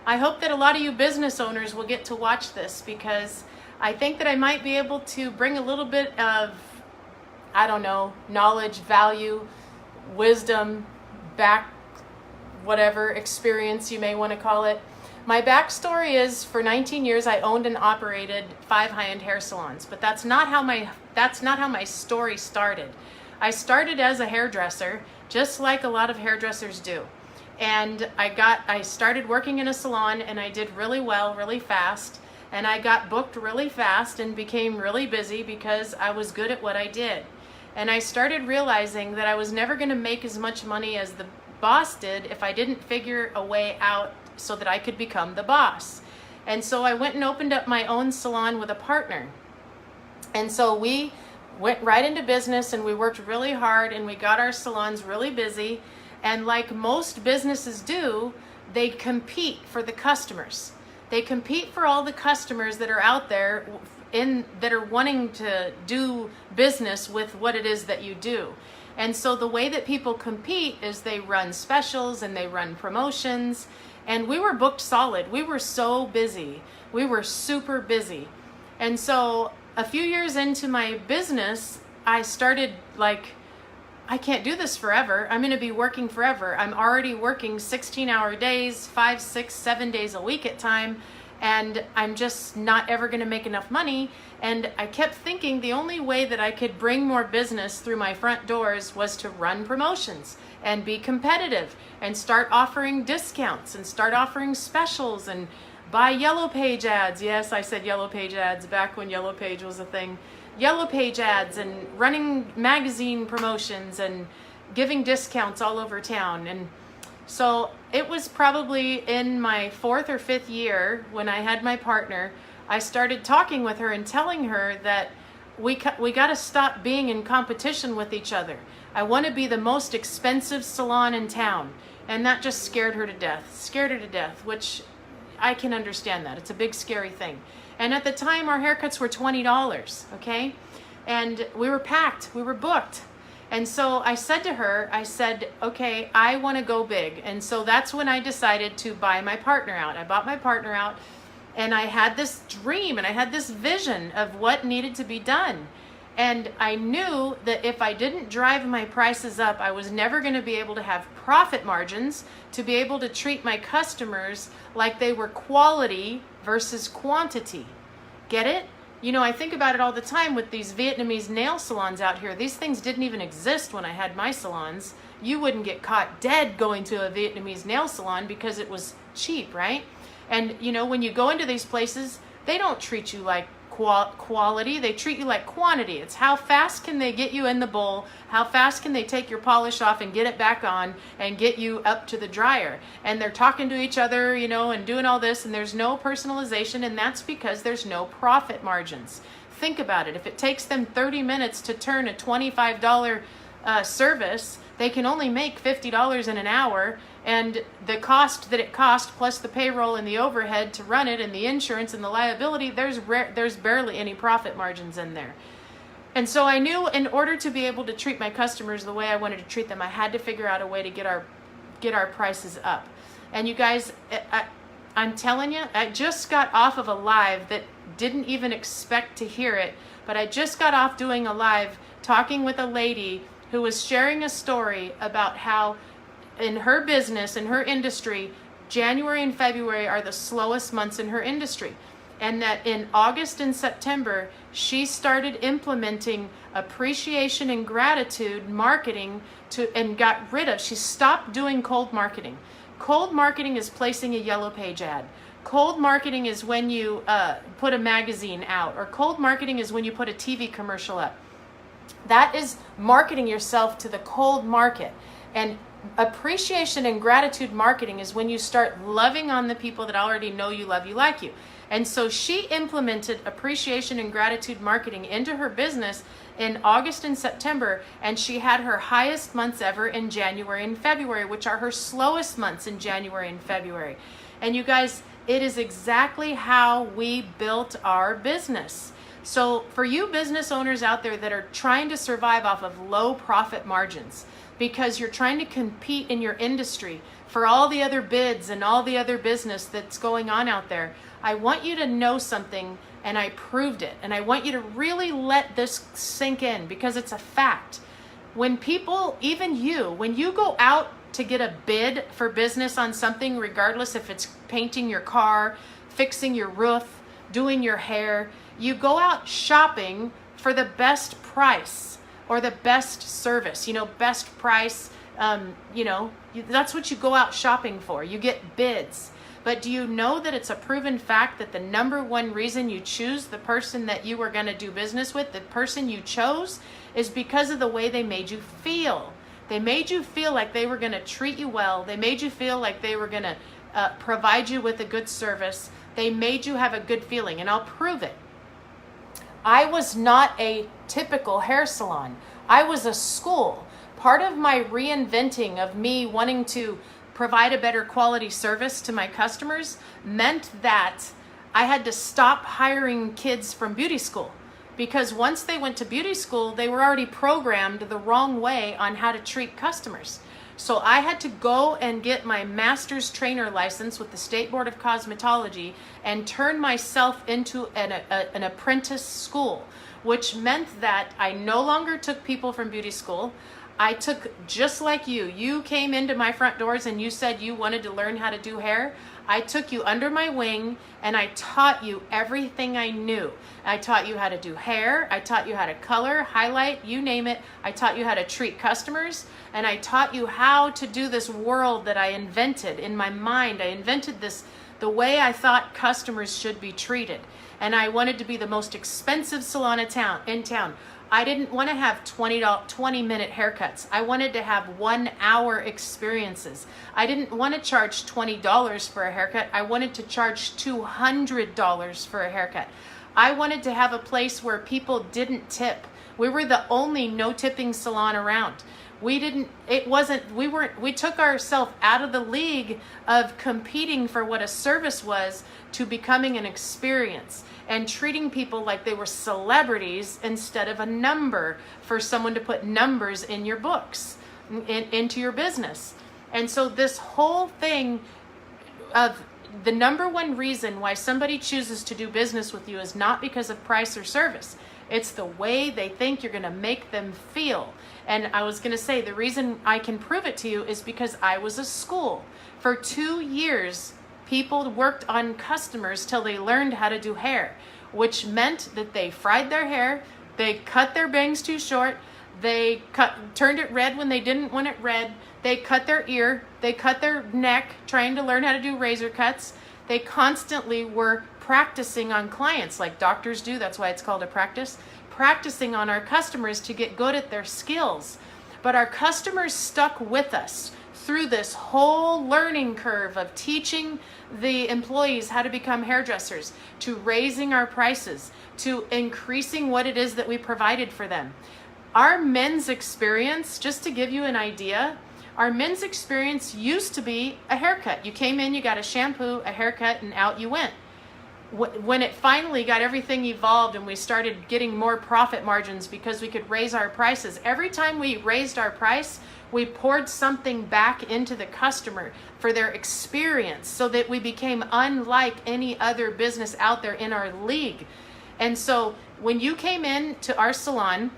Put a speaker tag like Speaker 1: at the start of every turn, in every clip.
Speaker 1: I hope that a lot of you business owners will get to watch this, because I think that I might be able to bring a little bit of, I don't know, knowledge, value, wisdom, back, whatever experience you may want to call it. My backstory is, for 19 years I owned and operated 5 high-end hair salons, but that's not how my story started. I started as a hairdresser, just like a lot of hairdressers do. And I started working in a salon, and I did really well, really fast, and I got booked really fast and became really busy because I was good at what I did. And I started realizing that I was never going to make as much money as the boss did if I didn't figure a way out so that I could become the boss. And so I went and opened up my own salon with a partner. And so we went right into business, and we worked really hard, and we got our salons really busy. And like most businesses do, they compete for the customers. They compete for all the customers that are out there that are wanting to do business with what it is that you do. And so the way that people compete is they run specials and they run promotions. And we were booked solid. We were so busy. We were super busy. And so a few years into my business, I started like, I can't do this forever. I'm going to be working forever. I'm already working 16-hour days, 5, 6, 7 days a week at time, and I'm just not ever going to make enough money. And I kept thinking the only way that I could bring more business through my front doors was to run promotions and be competitive and start offering discounts and start offering specials and buy Yellow Page ads. Yes, I said Yellow Page ads back when Yellow Page was a thing. Yellow Page ads and running magazine promotions and giving discounts all over town. And so it was probably in my 4th or 5th year when I had my partner, I started talking with her and telling her that we got to stop being in competition with each other. I want to be the most expensive salon in town. And that just scared her to death, which I can understand that. It's a big, scary thing. And at the time, our haircuts were $20, okay? And we were packed, we were booked. And so I said to her, okay, I want to go big. And so that's when I decided to buy my partner out. I bought my partner out, and I had this dream and I had this vision of what needed to be done. And I knew that if I didn't drive my prices up, I was never going to be able to have profit margins to be able to treat my customers like they were quality versus quantity. Get it? You know, I think about it all the time with these Vietnamese nail salons out here. These things didn't even exist when I had my salons. You wouldn't get caught dead going to a Vietnamese nail salon because it was cheap, right? And you know, when you go into these places, they don't treat you like quality, they treat you like quantity. It's how fast can they get you in the bowl, how fast can they take your polish off and get it back on and get you up to the dryer. And they're talking to each other, you know, and doing all this, and there's no personalization, and that's because there's no profit margins. Think about it. If it takes them 30 minutes to turn a $25 service, they can only make $50 in an hour, and the cost that it cost plus the payroll and the overhead to run it and the insurance and the liability, there's barely any profit margins in there. And so I knew in order to be able to treat my customers the way I wanted to treat them, I had to figure out a way to get our prices up. And you guys, I'm telling you, I just got off of a live that didn't even expect to hear it, but I just got off doing a live talking with a lady who was sharing a story about how in her business, in her industry, January and February are the slowest months in her industry. And that in August and September, she started implementing appreciation and gratitude marketing she stopped doing cold marketing. Cold marketing is placing a Yellow Page ad. Cold marketing is when you put a magazine out, or cold marketing is when you put a TV commercial up. That is marketing yourself to the cold market. And appreciation and gratitude marketing is when you start loving on the people that already know you, love you, like you. And so she implemented appreciation and gratitude marketing into her business in August and September, and she had her highest months ever in January and February, which are her slowest months in January and February. And you guys, it is exactly how we built our business. So for you business owners out there that are trying to survive off of low profit margins, because you're trying to compete in your industry, for all the other bids and all the other business that's going on out there. I want you to know something, and I proved it. And I want you to really let this sink in, because it's a fact. When people, even you, when you go out to get a bid for business on something, regardless if it's painting your car, fixing your roof, doing your hair, you go out shopping for the best price or the best service, best price, that's what you go out shopping for. You get bids. But do you know that it's a proven fact that the number one reason you choose the person that you were going to do business with, the person you chose, is because of the way they made you feel. They made you feel like they were going to treat you well. They made you feel like they were going to provide you with a good service. They made you have a good feeling, and I'll prove it. I was not a typical hair salon. I was a school. Part of my reinventing of me wanting to provide a better quality service to my customers meant that I had to stop hiring kids from beauty school, because once they went to beauty school, they were already programmed the wrong way on how to treat customers. So I had to go and get my master's trainer license with the State Board of Cosmetology and turn myself into an apprentice school, which meant that I no longer took people from beauty school. I took, just like you came into my front doors and you said you wanted to learn how to do hair. I took you under my wing and I taught you everything I knew. I taught you how to do hair. I taught you how to color, highlight, you name it. I taught you how to treat customers, and I taught you how to do this world that I invented in my mind. I invented this, the way I thought customers should be treated. And I wanted to be the most expensive salon in town. I didn't want to have 20-minute haircuts. I wanted to have 1 hour experiences. I didn't want to charge $20 for a haircut. I wanted to charge $200 for a haircut. I wanted to have a place where people didn't tip. We were the only no tipping salon around. We took ourselves out of the league of competing for what a service was to becoming an experience and treating people like they were celebrities instead of a number for someone to put numbers in your books, into your business. And so this whole thing of the number one reason why somebody chooses to do business with you is not because of price or service. It's the way they think you're going to make them feel. And I was going to say, the reason I can prove it to you is because I was a school. For 2 years, people worked on customers till they learned how to do hair, which meant that they fried their hair, they cut their bangs too short, they turned it red when they didn't want it red, they cut their ear, they cut their neck trying to learn how to do razor cuts. They constantly were practicing on clients like doctors do. That's why it's called a practice. Practicing on our customers to get good at their skills. But our customers stuck with us through this whole learning curve of teaching the employees how to become hairdressers, to raising our prices, to increasing what it is that we provided for them. Our men's experience, just to give you an idea, our men's experience used to be a haircut. You came in, you got a shampoo, a haircut, and out you went. When it finally got everything evolved and we started getting more profit margins because we could raise our prices, every time we raised our price, we poured something back into the customer for their experience so that we became unlike any other business out there in our league. And so when you came in to our salon,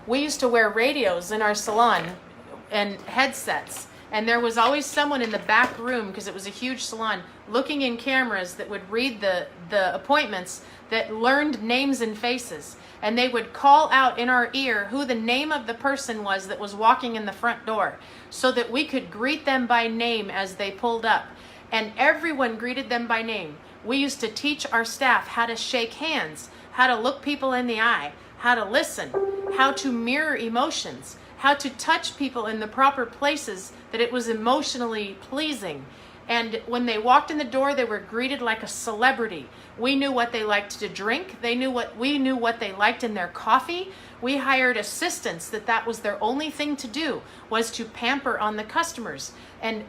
Speaker 1: we used to wear radios in our salon and headsets. And there was always someone in the back room, because it was a huge salon, looking in cameras that would read the appointments, that learned names and faces. And they would call out in our ear who the name of the person was that was walking in the front door, so that we could greet them by name as they pulled up. And everyone greeted them by name. We used to teach our staff how to shake hands, how to look people in the eye, how to listen, how to mirror emotions, how to touch people in the proper places that it was emotionally pleasing. And when they walked in the door, they were greeted like a celebrity. We knew what they liked to drink. We knew what they liked in their coffee. We hired assistants that was their only thing to do, was to pamper on the customers and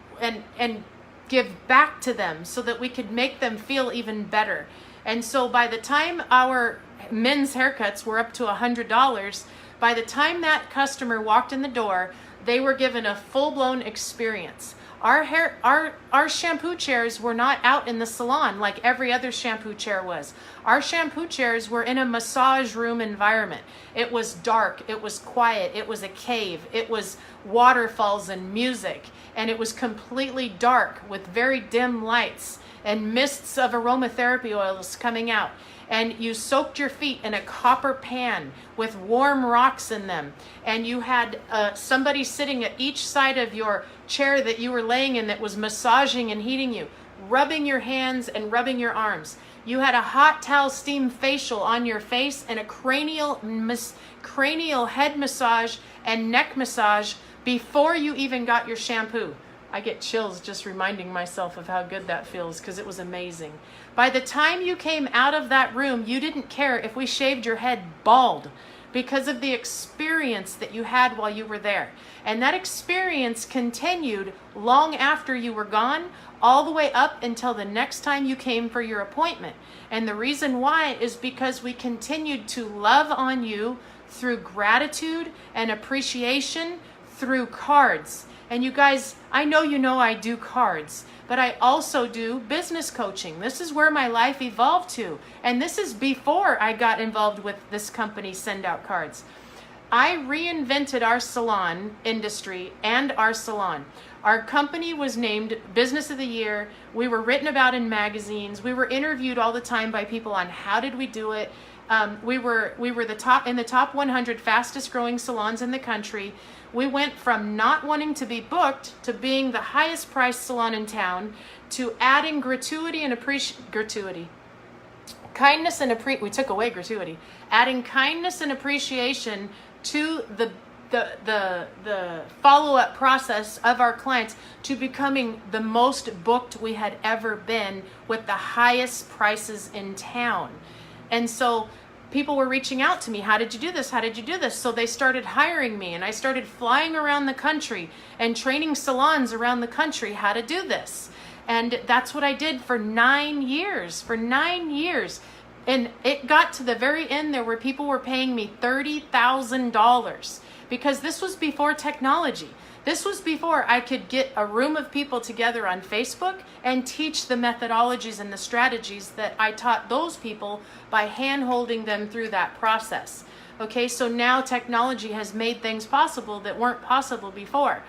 Speaker 1: give back to them so that we could make them feel even better. And so by the time our men's haircuts were up to $100, by the time that customer walked in the door, they were given a full-blown experience. Our shampoo chairs were not out in the salon like every other shampoo chair was. Our shampoo chairs were in a massage room environment. It was dark, it was quiet, it was a cave, it was waterfalls and music, and it was completely dark with very dim lights and mists of aromatherapy oils coming out. And you soaked your feet in a copper pan with warm rocks in them. And you had somebody sitting at each side of your chair that you were laying in that was massaging and heating you, rubbing your hands and rubbing your arms. You had a hot towel steam facial on your face and a cranial head massage and neck massage before you even got your shampoo. I get chills just reminding myself of how good that feels because it was amazing. By the time you came out of that room, you didn't care if we shaved your head bald because of the experience that you had while you were there. And that experience continued long after you were gone, all the way up until the next time you came for your appointment. And the reason why is because we continued to love on you through gratitude and appreciation through cards. And you guys, I know I do cards, but I also do business coaching. This is where my life evolved to. And this is before I got involved with this company, Send Out Cards. I reinvented our salon industry and our salon. Our company was named Business of the Year. We were written about in magazines. We were interviewed all the time by people on how did we do it. We were the top 100 fastest growing salons in the country. We went from not wanting to be booked to being the highest priced salon in town to adding kindness and we took away gratuity, adding kindness and appreciation to the follow-up process of our clients to becoming the most booked we had ever been with the highest prices in town. And so people were reaching out to me, how did you do this? How did you do this? So they started hiring me and I started flying around the country and training salons around the country how to do this. And that's what I did for 9 years, And it got to the very end there where people were paying me $30,000 because this was before technology. This was before I could get a room of people together on Facebook and teach the methodologies and the strategies that I taught those people by hand-holding them through that process. Okay, so now technology has made things possible that weren't possible before.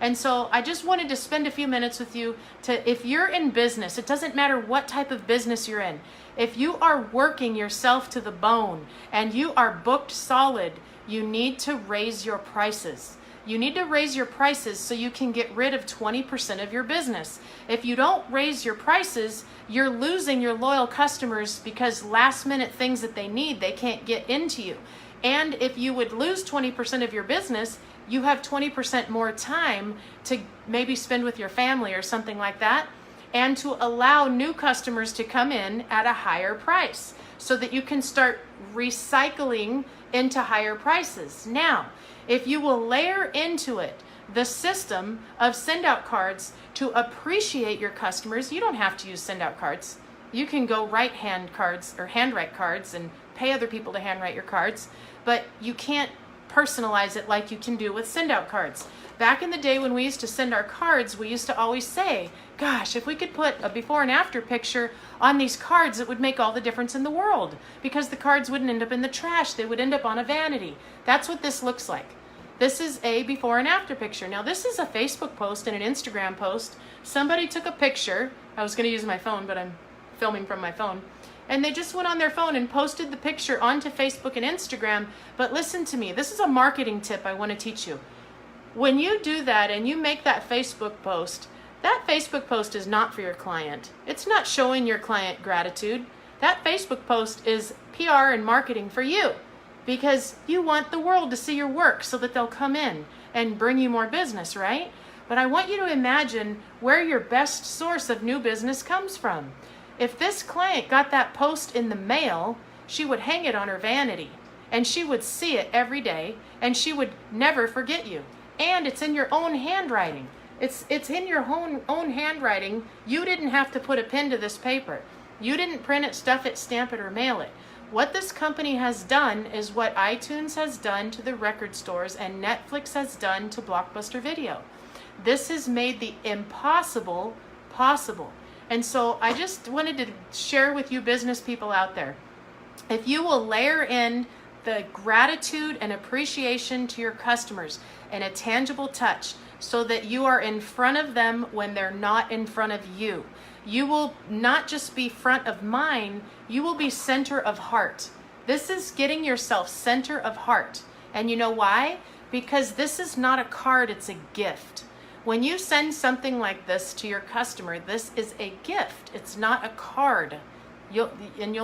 Speaker 1: And so I just wanted to spend a few minutes with you if you're in business, it doesn't matter what type of business you're in. If you are working yourself to the bone and you are booked solid, you need to raise your prices. You need to raise your prices so you can get rid of 20% of your business. If you don't raise your prices, you're losing your loyal customers because last minute things that they need, they can't get into you. And if you would lose 20% of your business, you have 20% more time to maybe spend with your family or something like that, and to allow new customers to come in at a higher price so that you can start recycling into higher prices. Now, if you will layer into it the system of send out cards to appreciate your customers, you don't have to use send out cards. You can go write hand cards or handwrite cards and pay other people to handwrite your cards, but you can't personalize it like you can do with send out cards. Back in the day when we used to send our cards, we used to always say, gosh, if we could put a before and after picture on these cards, it would make all the difference in the world because the cards wouldn't end up in the trash. They would end up on a vanity. That's what this looks like. This is a before and after picture. Now this is a Facebook post and an Instagram post. Somebody took a picture. I was going to use my phone, but I'm filming from my phone. And they just went on their phone and posted the picture onto Facebook and Instagram. But listen to me. This is a marketing tip I want to teach you. When you do that and you make that Facebook post is not for your client. It's not showing your client gratitude. That Facebook post is PR and marketing for you because you want the world to see your work so that they'll come in and bring you more business, right? But I want you to imagine where your best source of new business comes from. If this client got that post in the mail, she would hang it on her vanity and she would see it every day and she would never forget you. And it's in your own handwriting. It's in your own handwriting. You didn't have to put a pen to this paper. You didn't print it, stuff it, stamp it, or mail it. What this company has done is what iTunes has done to the record stores and Netflix has done to Blockbuster Video. This has made the impossible possible. And so I just wanted to share with you business people out there, if you will layer in the gratitude and appreciation to your customers and a tangible touch so that you are in front of them when they're not in front of you, you will not just be front of mind, you will be center of heart. This is getting yourself center of heart. And you know why? Because this is not a card, it's a gift. When you send something like this to your customer, this is a gift. It's not a card. You'll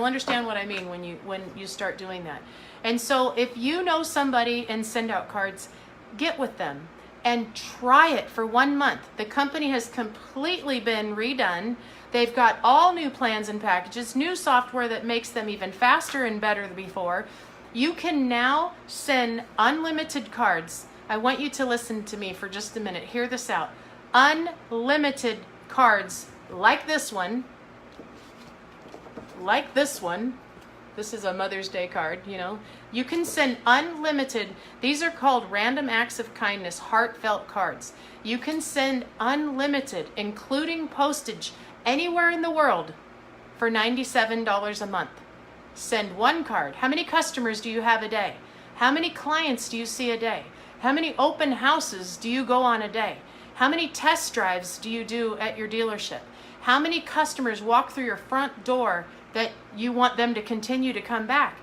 Speaker 1: understand what I mean when you start doing that. And so if you know somebody and send out cards, get with them and try it for 1 month. The company has completely been redone. They've got all new plans and packages, new software that makes them even faster and better than before. You can now send unlimited cards. I want you to listen to me for just a minute. Hear this out. Unlimited cards like this one. Like this one. This is a Mother's Day card, you know. You can send unlimited. These are called random acts of kindness, heartfelt cards. You can send unlimited, including postage, anywhere in the world for $97 a month. Send one card. How many customers do you have a day? How many clients do you see a day? How many open houses do you go on a day? How many test drives do you do at your dealership? How many customers walk through your front door that you want them to continue to come back?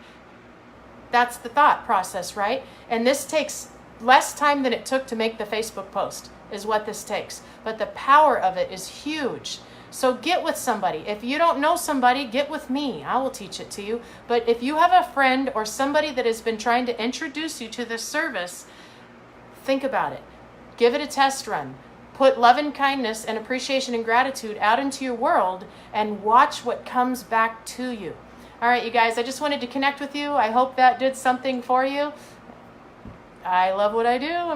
Speaker 1: That's the thought process, right? And this takes less time than it took to make the Facebook post, is what this takes. But the power of it is huge. So get with somebody. If you don't know somebody, get with me. I will teach it to you. But if you have a friend or somebody that has been trying to introduce you to this service, think about it. Give it a test run. Put love and kindness and appreciation and gratitude out into your world and watch what comes back to you. All right, you guys, I just wanted to connect with you. I hope that did something for you. I love what I do.